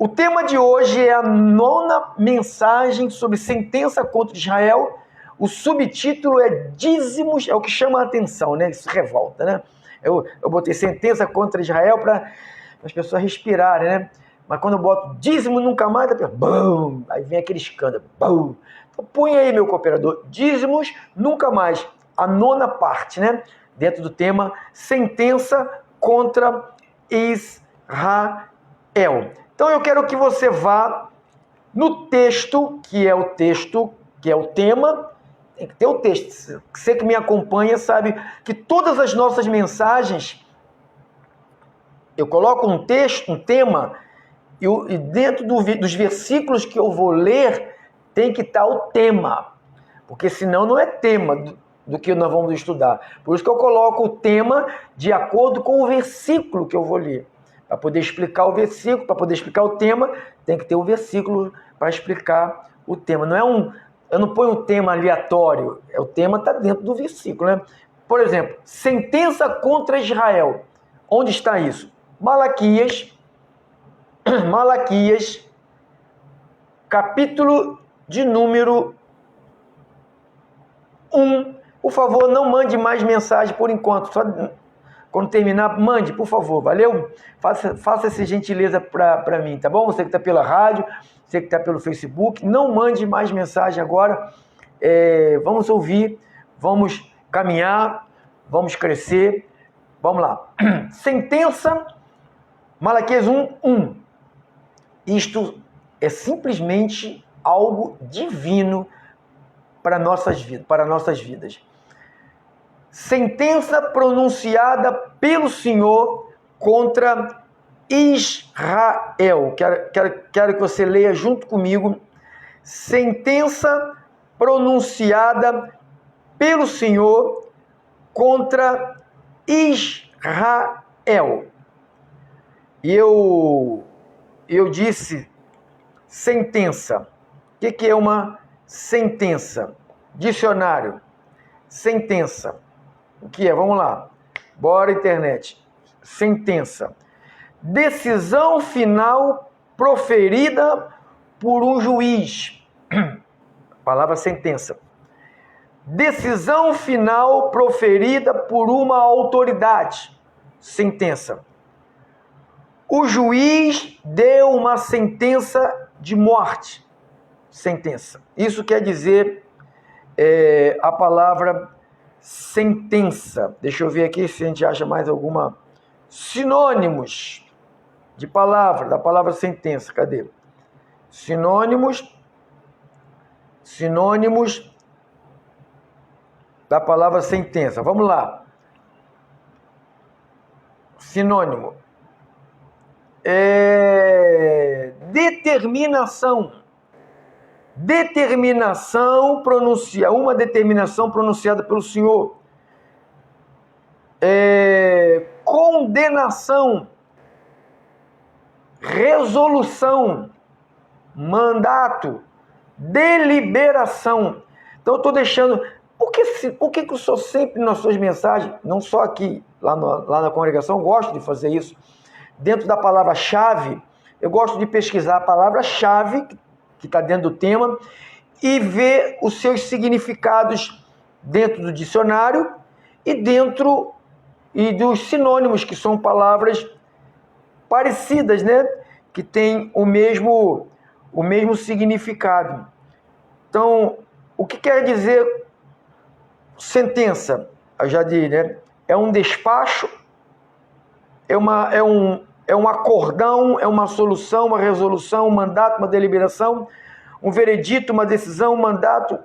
O tema de hoje é a 9ª mensagem sobre sentença contra Israel. O subtítulo é dízimos, é o que chama a atenção, né? Isso revolta, né? Eu botei sentença contra Israel para as pessoas respirarem, né? Mas quando eu boto dízimo nunca mais, bum, aí vem aquele escândalo. Bum. Então põe aí, meu cooperador, dízimos nunca mais. A 9ª parte, né? Dentro do tema sentença contra Israel. Então eu quero que você vá no texto, que é o tema. Tem que ter o texto. Você que me acompanha sabe que todas as nossas mensagens, eu coloco um texto, um tema, e dentro dos versículos que eu vou ler, tem que estar o tema. Porque senão não é tema do que nós vamos estudar. Por isso que eu coloco o tema de acordo com o versículo que eu vou ler. Para poder explicar o versículo, para poder explicar o tema, tem que ter o versículo para explicar o tema. Eu não ponho um tema aleatório, o tema está dentro do versículo, né? Por exemplo, sentença contra Israel. Onde está isso? Malaquias, capítulo de número 1. Por favor, não mande mais mensagem por enquanto. Só quando terminar, mande, por favor, valeu? Faça essa gentileza para mim, tá bom? Você que está pela rádio, você que está pelo Facebook, não mande mais mensagem agora. Vamos ouvir, vamos caminhar, vamos crescer. Vamos lá. Sentença, Malaquias 1:1. Isto é simplesmente algo divino para nossas vidas. Sentença pronunciada pelo Senhor contra Israel. Quero que você leia junto comigo. Sentença pronunciada pelo Senhor contra Israel. E eu disse sentença. O que é uma sentença? Dicionário. Sentença. O que é? Vamos lá. Bora, internet. Sentença. Decisão final proferida por um juiz. Palavra sentença. Decisão final proferida por uma autoridade. Sentença. O juiz deu uma sentença de morte. Sentença. Isso quer dizer a palavra sentença. Deixa eu ver aqui se a gente acha mais alguma sinônimos de palavra, da palavra sentença. Cadê? Sinônimos da palavra sentença. Vamos lá. Sinônimo. Determinação. Uma determinação pronunciada pelo Senhor. Condenação, resolução, mandato, deliberação. Então eu estou deixando. Por que eu sou sempre nas suas mensagens, não só aqui, lá na congregação, eu gosto de fazer isso. Dentro da palavra-chave, eu gosto de pesquisar a palavra-chave que está dentro do tema e ver os seus significados dentro do dicionário e dos sinônimos, que são palavras parecidas, né? Que têm o mesmo significado. Então, o que quer dizer sentença? Eu já disse, né? É um despacho, é um acordão, é uma solução, uma resolução, um mandato, uma deliberação, um veredito, uma decisão, um mandato.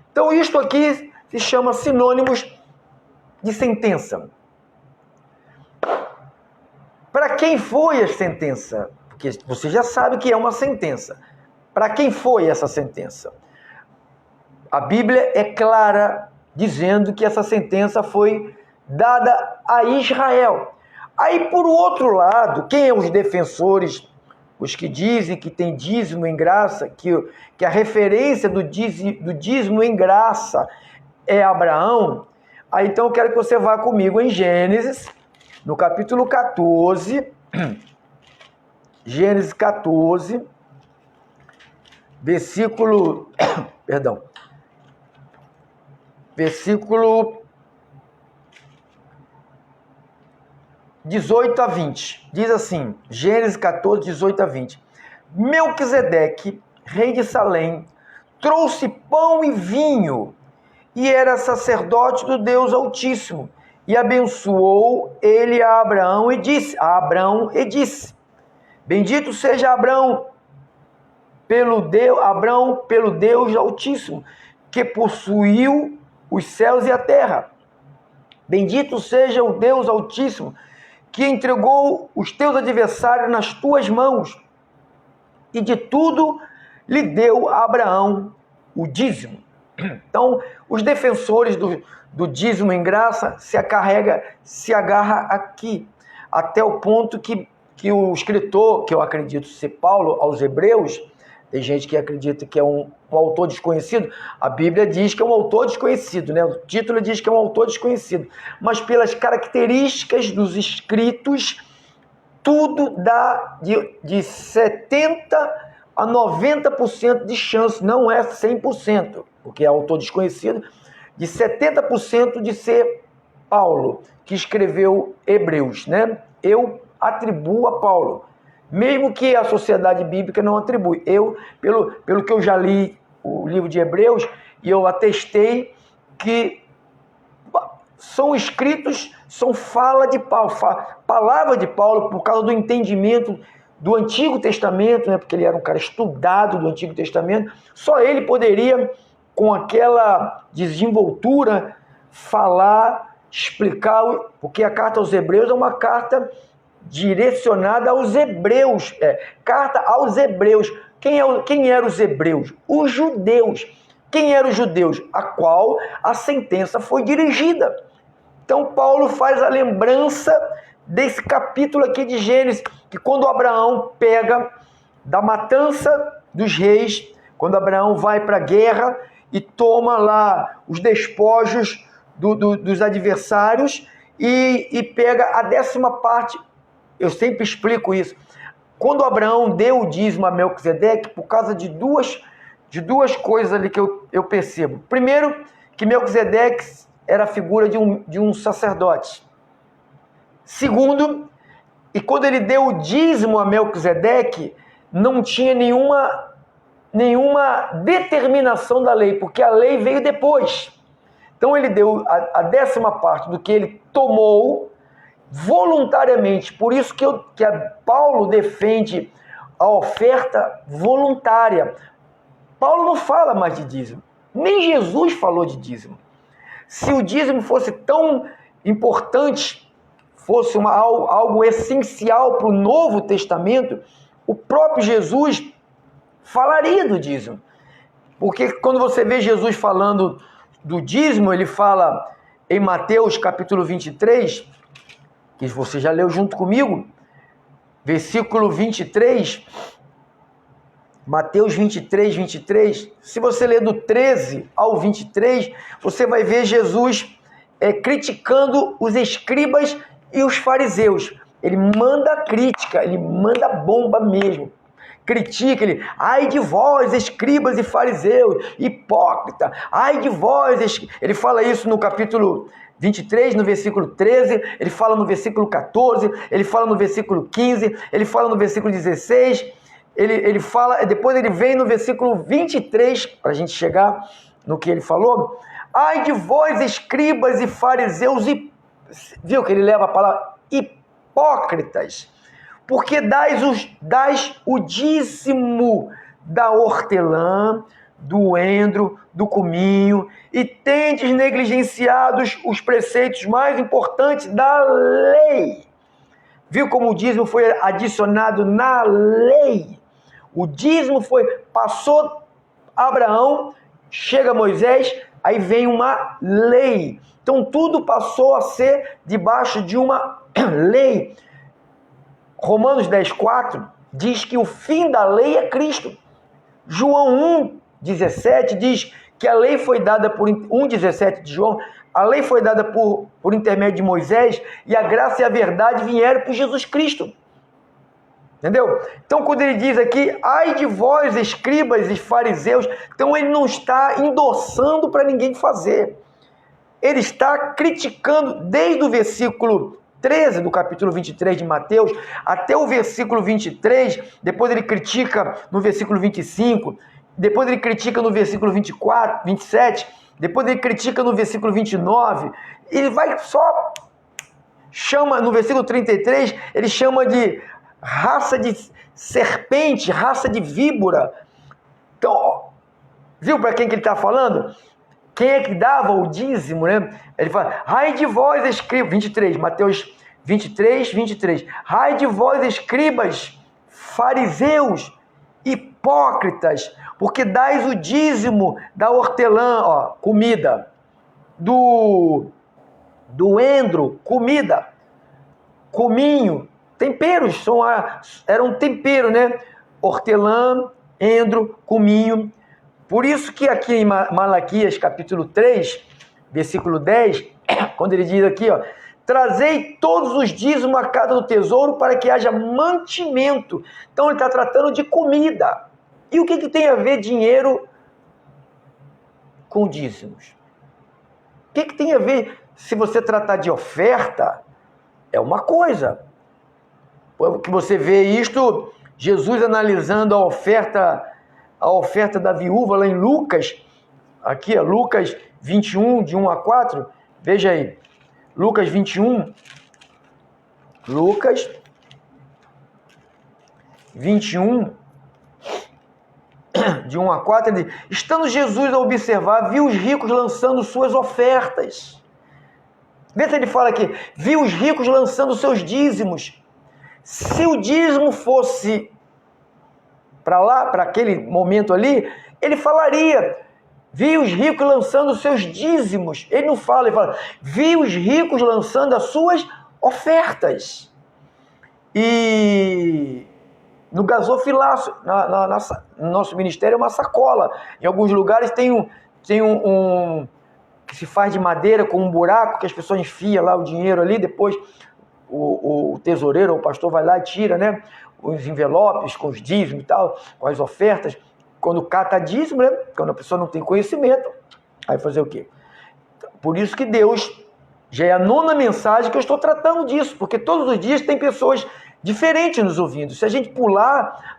Então, isto aqui se chama sinônimos de sentença. Para quem foi a sentença? Porque você já sabe que é uma sentença. Para quem foi essa sentença? A Bíblia é clara dizendo que essa sentença foi dada a Israel. Aí, por outro lado, quem é os defensores? Os que dizem que tem dízimo em graça, que a referência do dízimo em graça é Abraão. Aí, então, eu quero que você vá comigo em Gênesis, no capítulo 14, Gênesis 14, versículo 18 a 20. Diz assim, Gênesis 14, 18 a 20. Melquisedeque, rei de Salém, trouxe pão e vinho, e era sacerdote do Deus Altíssimo, e abençoou ele a Abraão e disse, bendito seja Abraão pelo Deus Altíssimo, que possuiu os céus e a terra. Bendito seja o Deus Altíssimo, que entregou os teus adversários nas tuas mãos, e de tudo lhe deu a Abraão o dízimo. Então, os defensores do dízimo em graça se agarra aqui, até o ponto que o escritor, que eu acredito ser Paulo, aos Hebreus, tem gente que acredita que é um autor desconhecido, a Bíblia diz que é um autor desconhecido, né? O título diz que é um autor desconhecido, mas pelas características dos escritos, tudo dá de 70% a 90% de chance, não é 100%, porque é autor desconhecido, de 70% de ser Paulo, que escreveu Hebreus, né? Eu atribuo a Paulo, mesmo que a sociedade bíblica não atribui. Eu, pelo que eu já li o livro de Hebreus, e eu atestei que são escritos, são fala de Paulo, palavra de Paulo, por causa do entendimento do Antigo Testamento, né? Porque ele era um cara estudado do Antigo Testamento, só ele poderia, com aquela desenvoltura, falar, explicar, porque a carta aos Hebreus é uma carta direcionada aos hebreus, carta aos hebreus. Quem eram os hebreus? Os judeus. Quem eram os judeus? A qual a sentença foi dirigida. Então Paulo faz a lembrança desse capítulo aqui de Gênesis, que quando Abraão pega da matança dos reis, quando Abraão vai para a guerra e toma lá os despojos dos adversários e pega a 10ª parte. Eu sempre explico isso. Quando Abraão deu o dízimo a Melquisedeque, por causa de duas coisas ali que eu percebo. Primeiro, que Melquisedeque era a figura de um sacerdote. Segundo, e quando ele deu o dízimo a Melquisedeque, não tinha nenhuma determinação da lei, porque a lei veio depois. Então ele deu a 10ª parte do que ele tomou voluntariamente. Por isso que Paulo defende a oferta voluntária. Paulo não fala mais de dízimo. Nem Jesus falou de dízimo. Se o dízimo fosse tão importante, fosse algo essencial para o Novo Testamento, o próprio Jesus falaria do dízimo. Porque quando você vê Jesus falando do dízimo, ele fala em Mateus capítulo 23, que você já leu junto comigo, versículo 23, Mateus 23, 23, se você ler do 13 ao 23, você vai ver Jesus criticando os escribas e os fariseus. Ele manda crítica, ele manda bomba mesmo. Critica ele, ai de vós, escribas e fariseus, hipócrita, ai de vós, ele fala isso no capítulo 23, no versículo 13, ele fala no versículo 14, ele fala no versículo 15, ele fala no versículo 16, ele fala, depois ele vem no versículo 23, para a gente chegar no que ele falou, ai de vós, escribas e fariseus, viu que ele leva a palavra hipócritas, porque dais o dízimo da hortelã, do endro, do cominho, e tendes negligenciados os preceitos mais importantes da lei. Viu como o dízimo foi adicionado na lei? O dízimo passou Abraão, chega Moisés, aí vem uma lei. Então tudo passou a ser debaixo de uma lei. Romanos 10,4 diz que o fim da lei é Cristo. João 1,17 diz que a lei foi dada por 1,17 de João, a lei foi dada por intermédio de Moisés, e a graça e a verdade vieram por Jesus Cristo. Entendeu? Então, quando ele diz aqui, ai de vós, escribas e fariseus, então ele não está endossando para ninguém fazer. Ele está criticando desde o versículo 13 do capítulo 23 de Mateus até o versículo 23, depois ele critica no versículo 25, depois ele critica no versículo 24, 27, depois ele critica no versículo 29, ele vai só chama, no versículo 33, ele chama de raça de serpente, raça de víbora. Então, viu para quem que ele está falando? Quem é que dava o dízimo, né? Ele fala, ai de vós, escribas, 23, Mateus 23, 23. Ai de vós, escribas, fariseus, hipócritas, porque dais o dízimo da hortelã, ó, comida, do endro, comida, cominho, temperos, eram tempero, né? Hortelã, endro, cominho. Por isso que aqui em Malaquias capítulo 3, versículo 10, quando ele diz aqui, ó, trazei todos os dízimos à casa do tesouro para que haja mantimento. Então ele está tratando de comida. E o que tem a ver dinheiro com dízimos? O que tem a ver, se você tratar de oferta, é uma coisa. Que você vê isto, Jesus analisando a oferta da viúva lá em Lucas, aqui é Lucas 21, de 1 a 4, veja aí, Lucas 21, Lucas 21, de 1 a 4, ele diz, estando Jesus a observar, viu os ricos lançando suas ofertas. Vê se ele fala aqui, viu os ricos lançando seus dízimos. Se o dízimo fosse para lá, para aquele momento ali, ele falaria, vi os ricos lançando os seus dízimos. Ele não fala, ele fala, vi os ricos lançando as suas ofertas. E no gasofilácio, no nosso ministério é uma sacola. Em alguns lugares tem um que se faz de madeira com um buraco, que as pessoas enfiam lá o dinheiro ali, depois o tesoureiro ou o pastor vai lá e tira, né? Os envelopes com os dízimos e tal, com as ofertas, quando cata dízimo, né? Quando a pessoa não tem conhecimento, aí fazer o quê? Por isso que Deus, já é a 9ª mensagem que eu estou tratando disso, porque todos os dias tem pessoas diferentes nos ouvindo. Se a gente pular,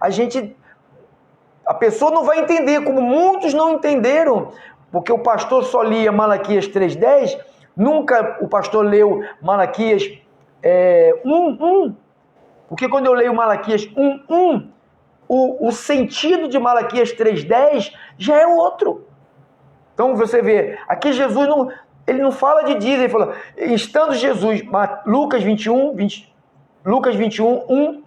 a pessoa não vai entender, como muitos não entenderam, porque o pastor só lia Malaquias 3:10, nunca o pastor leu Malaquias 1:1, porque quando eu leio Malaquias 1:1, o sentido de Malaquias 3:10 já é outro. Então você vê, aqui Jesus ele não fala de dízimo, ele fala, estando Jesus, Lucas 21, 1,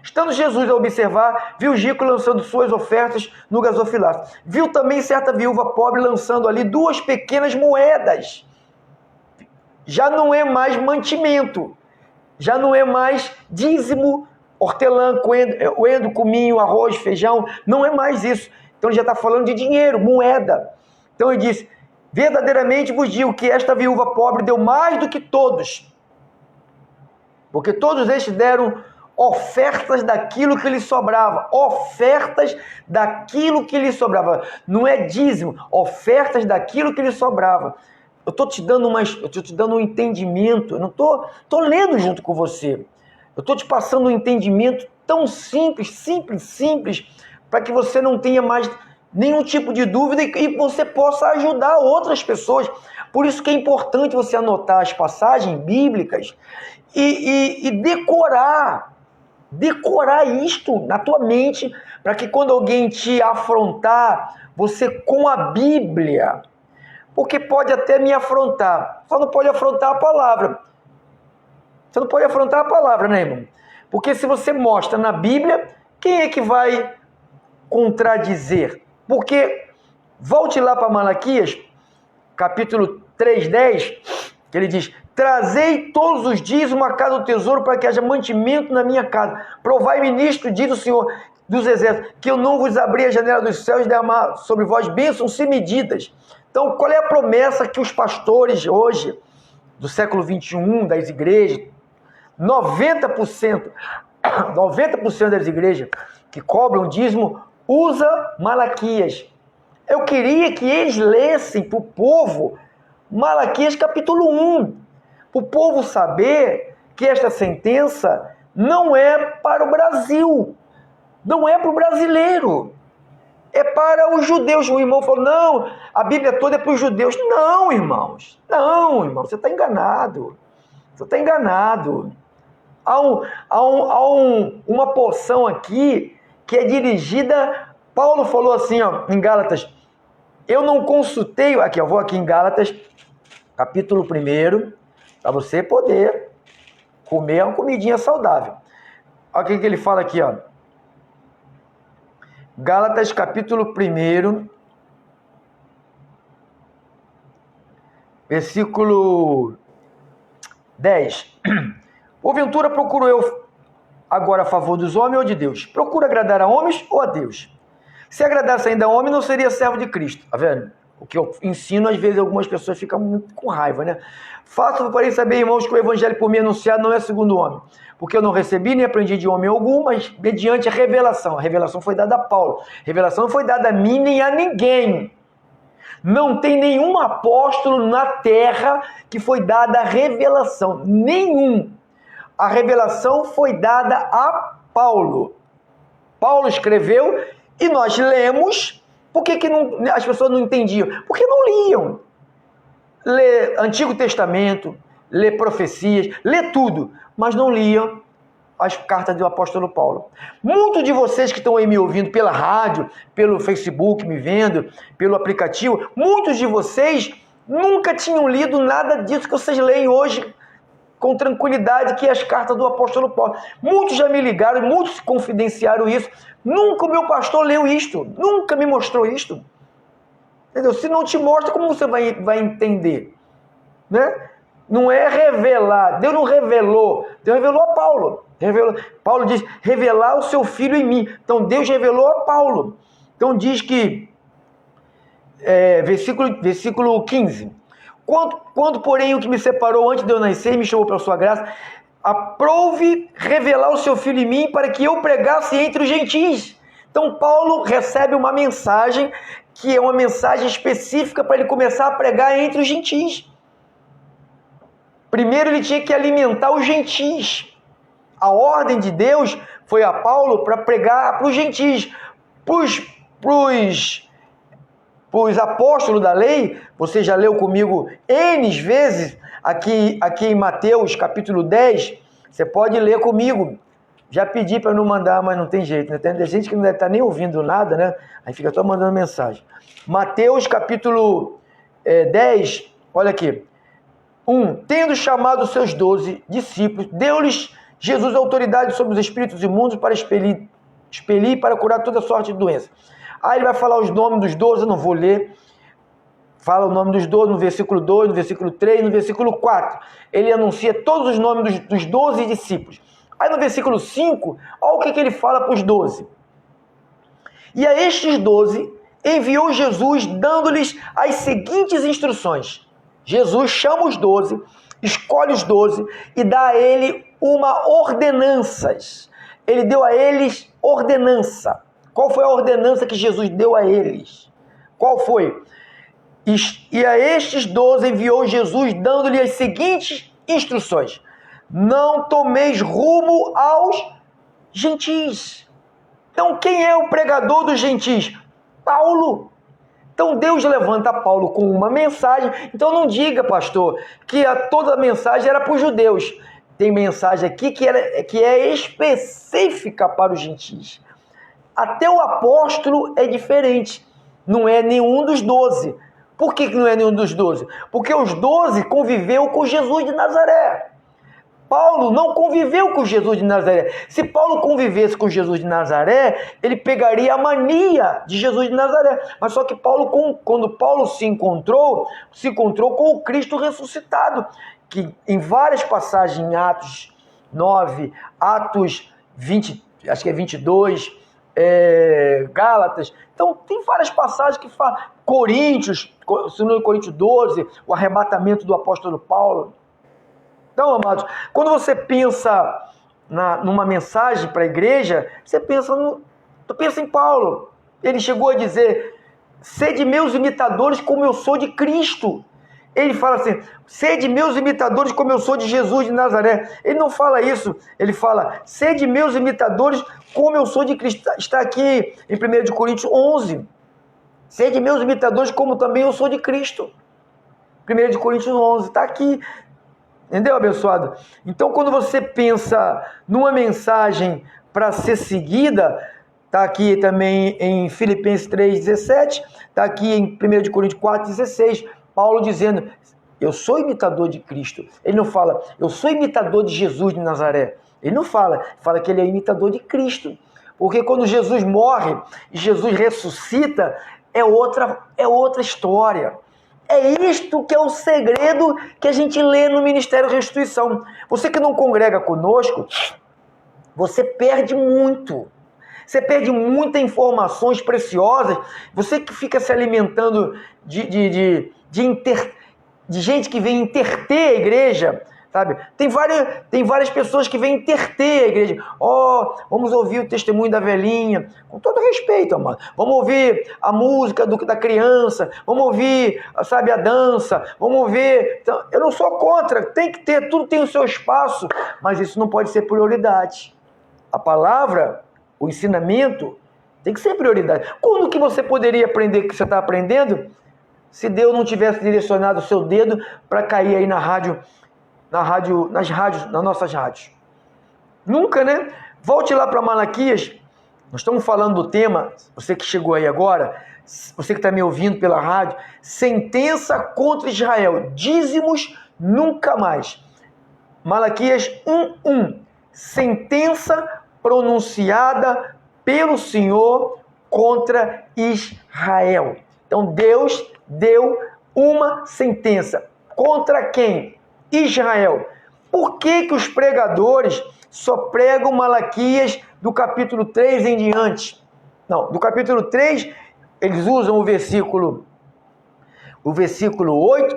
estando Jesus a observar, viu Gico lançando suas ofertas no gasofilácio. Viu também certa viúva pobre lançando ali 2 pequenas moedas. Já não é mais mantimento, já não é mais dízimo, hortelã, coentro, cominho, arroz, feijão, não é mais isso. Então ele já está falando de dinheiro, moeda. Então ele diz, verdadeiramente vos digo que esta viúva pobre deu mais do que todos, porque todos estes deram ofertas daquilo que lhe sobrava, ofertas daquilo que lhe sobrava, não é dízimo, ofertas daquilo que lhe sobrava. Eu estou te dando um entendimento, eu não estou lendo junto com você, eu estou te passando um entendimento tão simples, para que você não tenha mais nenhum tipo de dúvida e você possa ajudar outras pessoas. Por isso que é importante você anotar as passagens bíblicas e decorar isto na tua mente, para que quando alguém te afrontar, você com a Bíblia, porque pode até me afrontar, só não pode afrontar a palavra. Você não pode afrontar a palavra, né, irmão? Porque se você mostra na Bíblia, quem é que vai contradizer? Porque, volte lá para Malaquias, capítulo 3:10, que ele diz, trazei todos os dízimos à casa do tesouro para que haja mantimento na minha casa. Provai-me nisto, diz o Senhor dos Exércitos, que eu não vos abri a janela dos céus e derramar sobre vós bênçãos sem medidas. Então, qual é a promessa que os pastores hoje, do século XXI, das igrejas, 90% 90% das igrejas que cobram dízimo usa Malaquias. Eu queria que eles lessem para o povo Malaquias capítulo 1, para o povo saber que esta sentença não é para o Brasil, não é para o brasileiro, é para os judeus. O irmão falou, não, a Bíblia toda é para os judeus. Não, irmãos, não, irmão, você está enganado, você está enganado. Uma porção aqui que é dirigida, Paulo falou assim, ó, em Gálatas, eu não consultei, aqui, eu vou aqui em Gálatas, capítulo 1, para você poder comer uma comidinha saudável. Olha o que ele fala aqui, ó. Gálatas, capítulo 1, versículo 10. Porventura procuro eu agora a favor dos homens ou de Deus? Procuro agradar a homens ou a Deus? Se agradasse ainda a homem, não seria servo de Cristo. Tá vendo? O que eu ensino, às vezes, algumas pessoas ficam muito com raiva, né? Faço, porém, saber, irmãos, que o evangelho por mim anunciado não é segundo o homem. Porque eu não recebi nem aprendi de homem algum, mas mediante a revelação. A revelação foi dada a Paulo. A revelação não foi dada a mim nem a ninguém. Não tem nenhum apóstolo na terra que foi dada a revelação. Nenhum. A revelação foi dada a Paulo. Paulo escreveu e nós lemos. Por que as pessoas não entendiam? Porque não liam. Lê Antigo Testamento, lê profecias, lê tudo, mas não liam as cartas do apóstolo Paulo. Muitos de vocês que estão aí me ouvindo pela rádio, pelo Facebook, me vendo, pelo aplicativo, muitos de vocês nunca tinham lido nada disso que vocês leem hoje com tranquilidade, que é as cartas do apóstolo Paulo. Muitos já me ligaram, muitos confidenciaram isso. Nunca o meu pastor leu isto, nunca me mostrou isto. Entendeu? Se não te mostra, como você vai entender? Né? Não é revelar. Deus não revelou. Deus revelou a Paulo. Paulo diz, revelar o seu filho em mim. Então Deus revelou a Paulo. Então diz que, versículo 15. Quando, porém, o que me separou antes de eu nascer e me chamou pela sua graça, aprouve revelar o seu filho em mim para que eu pregasse entre os gentis. Então Paulo recebe uma mensagem que é uma mensagem específica para ele começar a pregar entre os gentis. Primeiro ele tinha que alimentar os gentis. A ordem de Deus foi a Paulo para pregar para os gentis. Para os apóstolos da lei, você já leu comigo N vezes, aqui em Mateus capítulo 10, você pode ler comigo. Já pedi para não mandar, mas não tem jeito, né? Tem gente que não deve estar nem ouvindo nada, né? Aí fica só mandando mensagem. Mateus capítulo 10, olha aqui. 1. Tendo chamado os seus 12 discípulos, deu-lhes Jesus autoridade sobre os espíritos imundos para expelir e para curar toda sorte de doença. Aí ele vai falar os nomes dos 12, eu não vou ler. Fala o nome dos 12 no versículo 2, no versículo 3, no versículo 4. Ele anuncia todos os nomes dos 12 discípulos. Aí no versículo 5, olha o que ele fala para os 12. E a estes 12 enviou Jesus, dando-lhes as seguintes instruções. Jesus chama os 12, escolhe os 12 e dá a ele uma ordenanças. Ele deu a eles ordenança. Qual foi a ordenança que Jesus deu a eles? Qual foi? E a estes 12 enviou Jesus, dando-lhe as seguintes instruções. Não tomeis rumo aos gentis. Então, quem é o pregador dos gentis? Paulo. Então, Deus levanta Paulo com uma mensagem. Então, não diga, pastor, que toda a mensagem era para os judeus. Tem mensagem aqui que é específica para os gentis. Até o apóstolo é diferente. Não é nenhum dos 12. Por que não é nenhum dos 12? Porque os 12 conviveu com Jesus de Nazaré. Paulo não conviveu com Jesus de Nazaré. Se Paulo convivesse com Jesus de Nazaré, ele pegaria a mania de Jesus de Nazaré. Mas só que quando Paulo se encontrou com o Cristo ressuscitado, que em várias passagens, em Atos 9, Atos 20, acho que é 22, Gálatas. Então, tem várias passagens que falam. Coríntios, se não é Coríntios 12, o arrebatamento do apóstolo Paulo. Então, amados, quando você pensa numa mensagem para a igreja, tu pensa em Paulo. Ele chegou a dizer: sede meus imitadores como eu sou de Cristo. Ele fala assim: sede meus imitadores como eu sou de Jesus de Nazaré. Ele não fala isso, ele fala: sede meus imitadores como eu sou de Cristo. Está aqui em 1 Coríntios 11. Sede meus imitadores como também eu sou de Cristo. 1 Coríntios 11, está aqui. Entendeu, abençoado? Então, quando você pensa numa mensagem para ser seguida, está aqui também em Filipenses 3,17, está aqui em 1 Coríntios 4,16, Paulo dizendo: eu sou imitador de Cristo. Ele não fala: eu sou imitador de Jesus de Nazaré. Ele não fala que ele é imitador de Cristo. Porque quando Jesus morre e Jesus ressuscita, é outra história. É isto que é o segredo que a gente lê no Ministério Restituição. Você que não congrega conosco, você perde muito. Você perde muitas informações preciosas. Você que fica se alimentando de gente que vem interter a igreja, sabe? Tem várias pessoas que vêm interter a igreja. Vamos ouvir o testemunho da velhinha, com todo respeito, amado. Vamos ouvir a música da criança, vamos ouvir, sabe, a dança, vamos ouvir. Então, eu não sou contra, tem que ter, tudo tem o seu espaço, mas isso não pode ser prioridade. A palavra, o ensinamento, tem que ser prioridade. Quando que você poderia aprender o que você está aprendendo, se Deus não tivesse direcionado o seu dedo para cair aí nas nossas rádios? Nunca, né? Volte lá para Malaquias. Nós estamos falando do tema, você que chegou aí agora, você que está me ouvindo pela rádio: sentença contra Israel, dízimos nunca mais. Malaquias 1:1, sentença pronunciada pelo Senhor contra Israel. Então Deus deu uma sentença. Contra quem? Israel. Por que os pregadores só pregam Malaquias do capítulo 3 em diante? Não, do capítulo 3 eles usam o versículo 8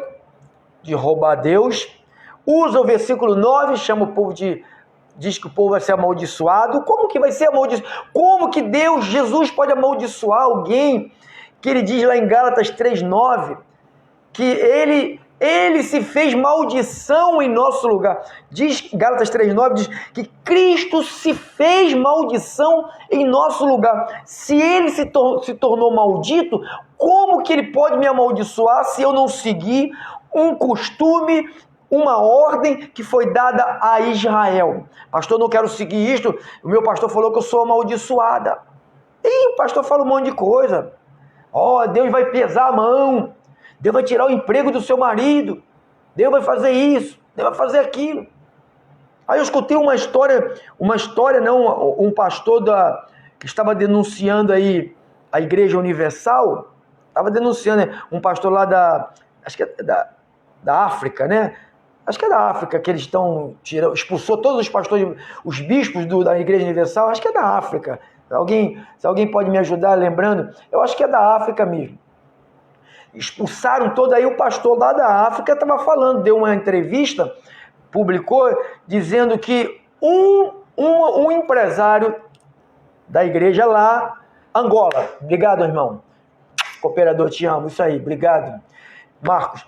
de roubar Deus, usa o versículo 9, chama o povo diz que o povo vai ser amaldiçoado. Como que vai ser amaldiçoado? Como que Jesus pode amaldiçoar alguém? Que ele diz lá em Gálatas 3:9, que ele se fez maldição em nosso lugar. Gálatas 3:9 diz que Cristo se fez maldição em nosso lugar. Se ele se tornou maldito, como que ele pode me amaldiçoar se eu não seguir um costume, uma ordem que foi dada a Israel? Pastor, não quero seguir isto. O meu pastor falou que eu sou amaldiçoada. E o pastor fala um monte de coisa. Deus vai pesar a mão. Deus vai tirar o emprego do seu marido. Deus vai fazer isso. Deus vai fazer aquilo. Aí eu escutei um pastor que estava denunciando aí a Igreja Universal. Estava denunciando, um pastor lá acho que é da África, né? Acho que é da África, que eles expulsou todos os pastores, os bispos da Igreja Universal. Acho que é da África. Se alguém pode me ajudar lembrando, eu acho que é da África mesmo. Expulsaram todo, aí o pastor lá da África estava falando, deu uma entrevista, publicou, dizendo que um empresário da igreja lá, Angola, obrigado, irmão, cooperador, te amo, isso aí, obrigado, Marcos,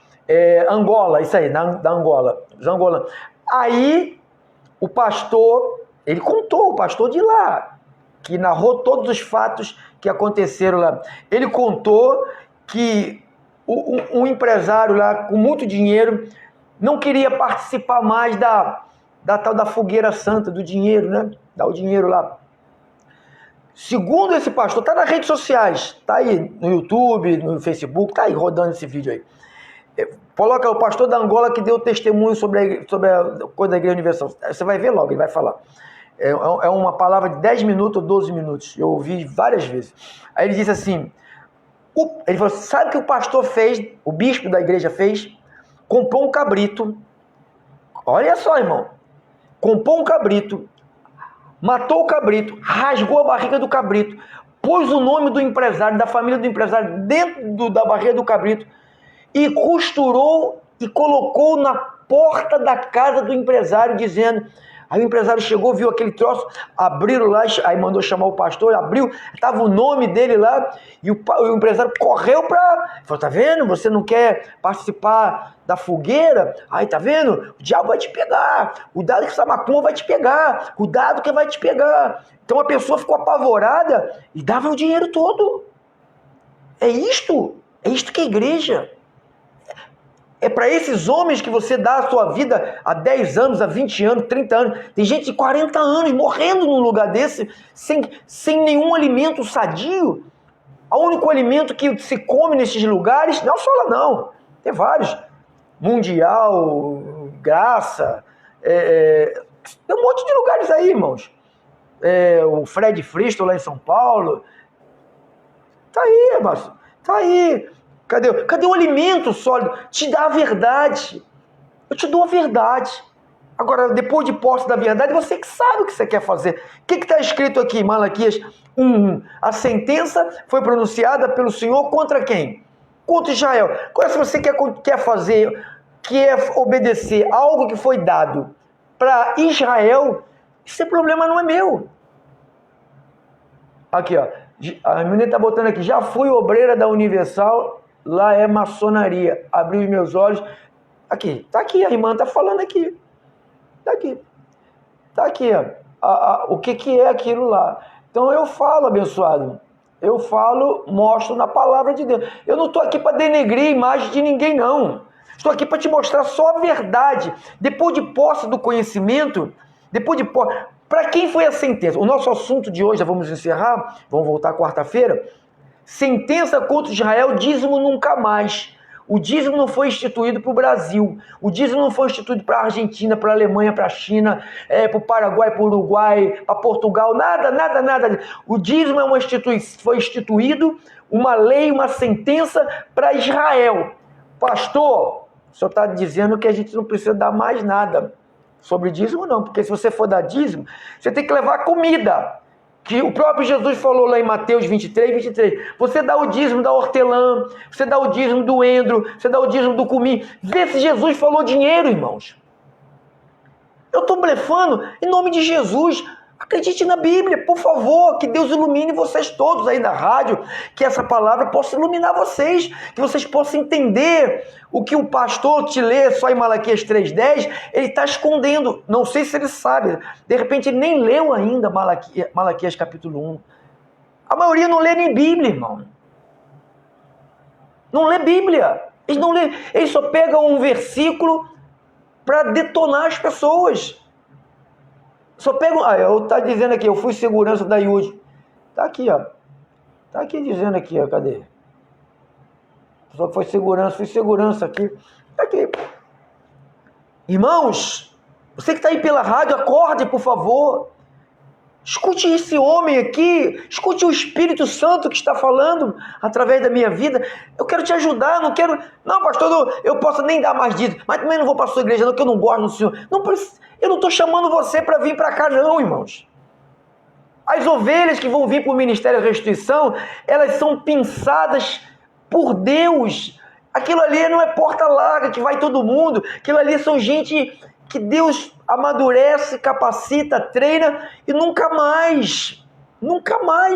Angola, isso aí, da Angola, aí o pastor, o pastor de lá, que narrou todos os fatos que aconteceram lá, ele contou que um empresário lá com muito dinheiro não queria participar mais da tal da fogueira santa, do dinheiro, né? Dá o dinheiro lá. Segundo esse pastor, está nas redes sociais, está aí no YouTube, no Facebook, está aí rodando esse vídeo aí. Coloca o pastor da Angola que deu testemunho sobre a coisa da Igreja Universal. Você vai ver logo, ele vai falar. É uma palavra de 10 minutos ou 12 minutos. Eu ouvi várias vezes. Aí ele disse assim, ele falou: sabe o que o pastor fez, o bispo da igreja fez? Comprou um cabrito. Olha só, irmão. Comprou um cabrito, matou o cabrito, rasgou a barriga do cabrito, pôs o nome do empresário, da família do empresário, dentro da barriga do cabrito e costurou e colocou na porta da casa do empresário, dizendo: Aí o empresário chegou, viu aquele troço, abriram lá, aí mandou chamar o pastor, abriu, estava o nome dele lá, e o empresário correu falou, tá vendo, você não quer participar da fogueira? Aí, tá vendo, o diabo vai te pegar, cuidado que essa macumba vai te pegar, cuidado que vai te pegar. Então a pessoa ficou apavorada e dava o dinheiro todo. É isto que é igreja. É para esses homens que você dá a sua vida há 10 anos, há 20 anos, 30 anos. Tem gente de 40 anos morrendo num lugar desse, sem nenhum alimento sadio. O único alimento que se come nesses lugares, não só lá não, tem vários. Mundial, Graça, tem um monte de lugares aí, irmãos. O Fred Fristo lá em São Paulo. Tá aí, irmãos, tá aí. Cadê o alimento sólido? Te dá a verdade. Eu te dou a verdade. Agora, depois de posse da verdade, você que sabe o que você quer fazer. O que está escrito aqui em Malaquias 1:1? A sentença foi pronunciada pelo Senhor contra quem? Contra Israel. Agora, se você quer fazer, quer obedecer algo que foi dado para Israel, esse problema não é meu. Aqui, ó. A menina está botando aqui, já fui obreira da Universal, lá é maçonaria. Abri os meus olhos. Aqui, tá aqui, a irmã tá falando aqui. Tá aqui. Tá aqui, ó. O que é aquilo lá. Então eu falo, abençoado. Eu falo, mostro na palavra de Deus. Eu não estou aqui para denegrir a imagem de ninguém, não. Estou aqui para te mostrar só a verdade. Depois de posse do conhecimento, para quem foi a sentença? O nosso assunto de hoje, já vamos encerrar, vamos voltar quarta-feira. Sentença contra Israel, dízimo nunca mais. O dízimo não foi instituído para o Brasil. O dízimo não foi instituído para a Argentina, para a Alemanha, para a China, para o Paraguai, para o Uruguai, para Portugal, nada. O dízimo foi instituído, uma lei, uma sentença para Israel. Pastor, o senhor está dizendo que a gente não precisa dar mais nada sobre dízimo, não, porque se você for dar dízimo, você tem que levar comida. Que o próprio Jesus falou lá em Mateus 23. Você dá o dízimo da hortelã, você dá o dízimo do endro, você dá o dízimo do cumim. Vê se Jesus falou dinheiro, irmãos. Eu estou blefando em nome de Jesus. Acredite na Bíblia, por favor, que Deus ilumine vocês todos aí da rádio, que essa palavra possa iluminar vocês, que vocês possam entender o que o pastor te lê só em Malaquias 3:10, ele está escondendo, não sei se ele sabe, de repente ele nem leu ainda Malaquias capítulo 1. A maioria não lê nem Bíblia, irmão. Não lê Bíblia, eles só pegam um versículo para detonar as pessoas. Só pega. Eu tá dizendo aqui, eu fui segurança da IUD. Tá aqui, ó. Tá aqui dizendo aqui, ó. Cadê? Só foi segurança, fui segurança aqui. Tá aqui. Irmãos, você que tá aí pela rádio, acorde, por favor. Escute esse homem aqui, escute o Espírito Santo que está falando através da minha vida. Eu quero te ajudar, não, pastor, eu posso nem dar mais disso, mas também não vou para a sua igreja, não, que eu não gosto do Senhor. Eu não estou chamando você para vir para cá, não, irmãos. As ovelhas que vão vir para o Ministério da Restituição, elas são pinçadas por Deus. Aquilo ali não é porta larga que vai todo mundo, aquilo ali são gente que Deus amadurece, capacita, treina e nunca mais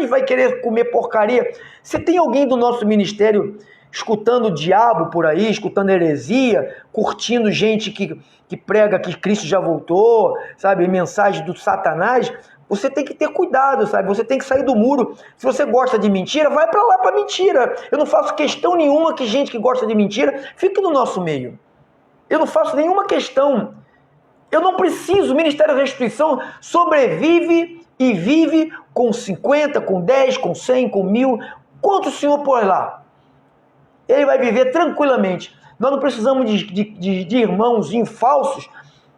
vai querer comer porcaria. Se tem alguém do nosso ministério escutando o diabo por aí, escutando heresia, curtindo gente que prega que Cristo já voltou, sabe, mensagem do Satanás, você tem que ter cuidado, sabe, você tem que sair do muro. Se você gosta de mentira, vai para lá para mentira. Eu não faço questão nenhuma que gente que gosta de mentira fique no nosso meio. Eu não faço nenhuma questão. Eu não preciso, o Ministério da Restituição sobrevive e vive com 50, com 10, com 100, com 1000. Quanto o Senhor pôs lá? Ele vai viver tranquilamente. Nós não precisamos de irmãozinhos falsos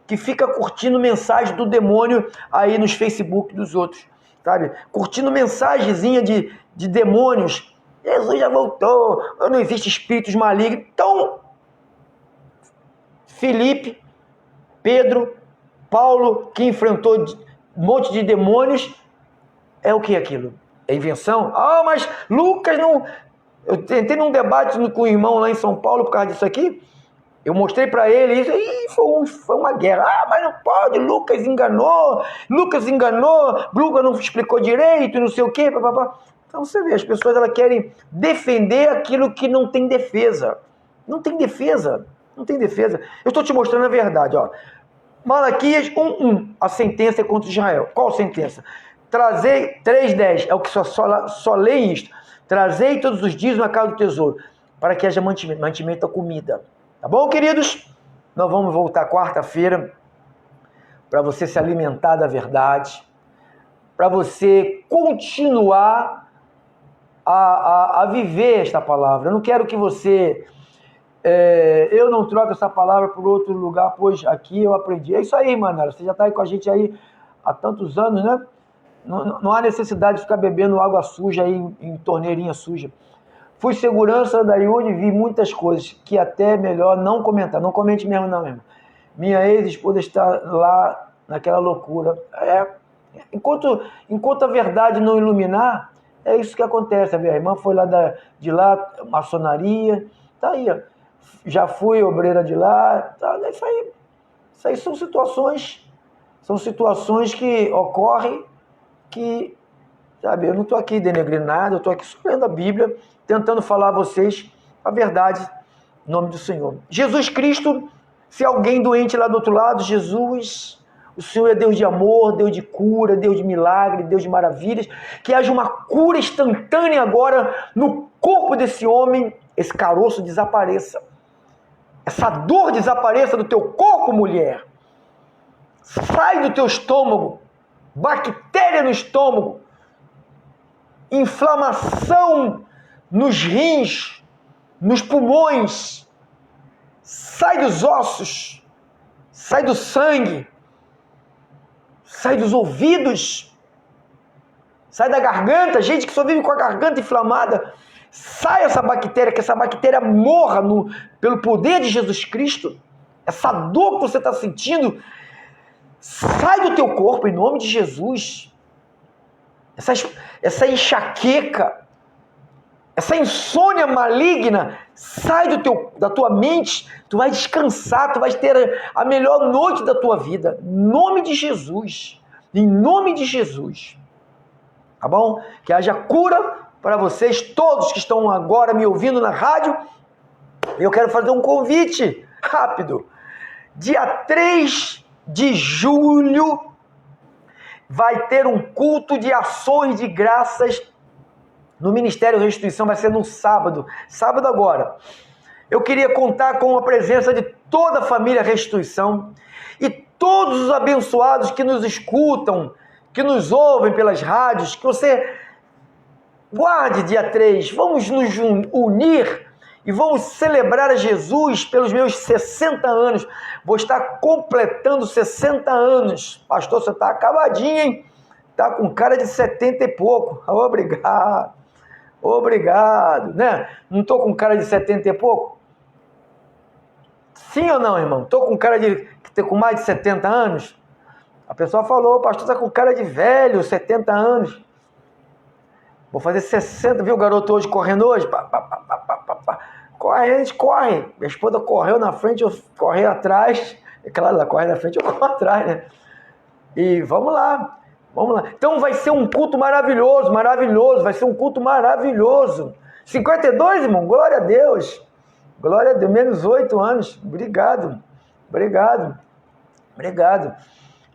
que fica curtindo mensagem do demônio aí nos Facebook dos outros, sabe? Curtindo mensagenzinha de demônios. Jesus já voltou, não existe espíritos malignos. Então, Felipe, Pedro, Paulo, que enfrentou um monte de demônios, é o que aquilo? É invenção? Ah, mas Lucas não... Eu entrei num debate com o irmão lá em São Paulo por causa disso aqui. Eu mostrei para ele isso e foi uma guerra. Ah, mas não pode, Lucas enganou, Lucas não explicou direito, não sei o quê, papapá. Então você vê, as pessoas elas querem defender aquilo que não tem defesa. Não tem defesa, não tem defesa. Eu estou te mostrando a verdade, ó. Malaquias 1:1, a sentença é contra Israel. Qual sentença? Trazei, 3:10, é o que só lê isto. Trazei todos os dias na casa do tesouro, para que haja mantimento da comida. Tá bom, queridos? Nós vamos voltar quarta-feira para você se alimentar da verdade, para você continuar a viver esta palavra. Eu não quero que você... eu não troco essa palavra por outro lugar, pois aqui eu aprendi. É isso aí, Manara. Você já está aí com a gente aí há tantos anos, né? Não há necessidade de ficar bebendo água suja aí em torneirinha suja. Fui segurança da IUD e vi muitas coisas que até é melhor não comentar. Não comente mesmo não, mesmo. Minha ex-esposa está lá naquela loucura. Enquanto a verdade não iluminar, é isso que acontece. A minha irmã foi lá de lá, maçonaria. Tá aí, ó. Já fui obreira de lá. Tá, isso aí são situações que ocorrem que, sabe, eu não estou aqui denegrindo nada, eu estou aqui só lendo a Bíblia, tentando falar a vocês a verdade em nome do Senhor. Jesus Cristo, se alguém doente lá do outro lado, Jesus, o Senhor é Deus de amor, Deus de cura, Deus de milagre, Deus de maravilhas, que haja uma cura instantânea agora no corpo desse homem, esse caroço desapareça, essa dor desapareça do teu corpo, mulher, sai do teu estômago, bactéria no estômago, inflamação nos rins, nos pulmões, sai dos ossos, sai do sangue, sai dos ouvidos, sai da garganta, gente que só vive com a garganta inflamada, sai essa bactéria, que essa bactéria morra pelo poder de Jesus Cristo, essa dor que você está sentindo, sai do teu corpo em nome de Jesus. Essa enxaqueca, essa insônia maligna, sai da tua mente, tu vai descansar, tu vai ter a melhor noite da tua vida, em nome de Jesus, tá bom? Que haja cura para vocês todos que estão agora me ouvindo na rádio. Eu quero fazer um convite rápido, dia 3 de julho, vai ter um culto de ações de graças no Ministério Restituição, vai ser no sábado agora. Eu queria contar com a presença de toda a família Restituição e todos os abençoados que nos escutam, que nos ouvem pelas rádios, que você guarde dia 3, vamos nos unir e vamos celebrar a Jesus pelos meus 60 anos. Vou estar completando 60 anos. Pastor, você está acabadinho, hein? Está com cara de 70 e pouco. Obrigado, né? Não estou com cara de 70 e pouco? Sim ou não, irmão? Estou com cara de ter com mais de 70 anos? A pessoa falou, pastor, está com cara de velho, 70 anos. Vou fazer 60, viu o garoto hoje correndo hoje? Corre, a gente corre. Minha esposa correu na frente, eu corri atrás. É claro, ela corre na frente, eu corro atrás, né? E vamos lá. Então vai ser um culto maravilhoso, vai ser um culto maravilhoso. 52, irmão? Glória a Deus. Glória a Deus, menos 8 anos. Obrigado.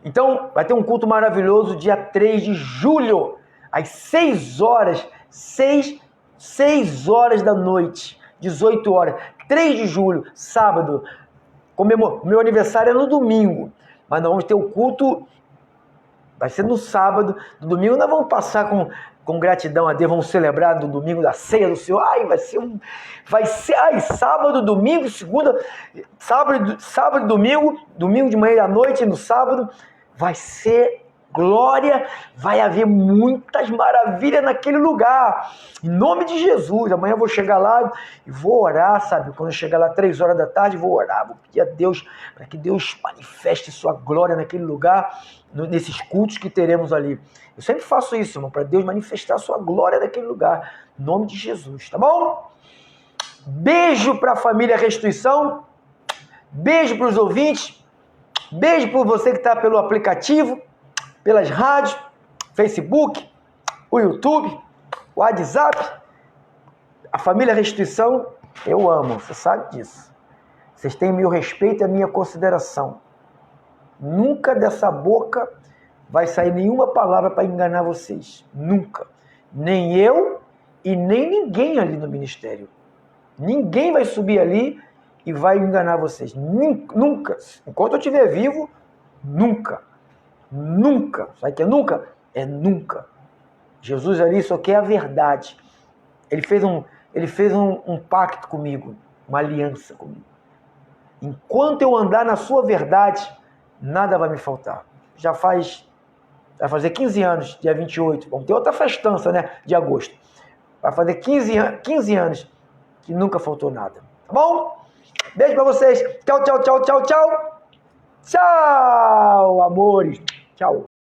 Então, vai ter um culto maravilhoso dia 3 de julho, às 6 horas, 6 horas da noite, 18 horas, 3 de julho, sábado. Meu aniversário é no domingo, mas nós vamos ter o culto, vai ser no sábado. No domingo nós vamos passar com gratidão a Deus, vamos celebrar no domingo da ceia do Senhor. Vai ser sábado, domingo, segunda, sábado, domingo de manhã e à noite, no sábado, vai ser glória, vai haver muitas maravilhas naquele lugar, em nome de Jesus. Amanhã eu vou chegar lá e vou orar, sabe? Quando eu chegar lá 3 horas da tarde, vou orar, vou pedir a Deus, para que Deus manifeste sua glória naquele lugar, nesses cultos que teremos ali. Eu sempre faço isso, irmão, para Deus manifestar sua glória naquele lugar, em nome de Jesus, tá bom? Beijo para a família Restituição, Beijo para os ouvintes. Beijo para você que está pelo aplicativo, pelas rádios, Facebook, o YouTube, o WhatsApp. A família Restituição, eu amo, você sabe disso. Vocês têm meu respeito e a minha consideração. Nunca dessa boca vai sair nenhuma palavra para enganar vocês. Nunca. Nem eu e nem ninguém ali no ministério. Ninguém vai subir ali e vai enganar vocês. Nunca. Enquanto eu estiver vivo, nunca. Nunca. Sabe o que é nunca? É nunca. Jesus ali só quer a verdade. Ele fez um pacto comigo, uma aliança comigo. Enquanto eu andar na sua verdade, nada vai me faltar. Vai fazer 15 anos, dia 28. Vamos ter outra festança, né? De agosto. Vai fazer 15 anos que nunca faltou nada. Tá bom? Beijo pra vocês. Tchau, tchau, tchau, tchau, tchau. Tchau, amores. Tchau.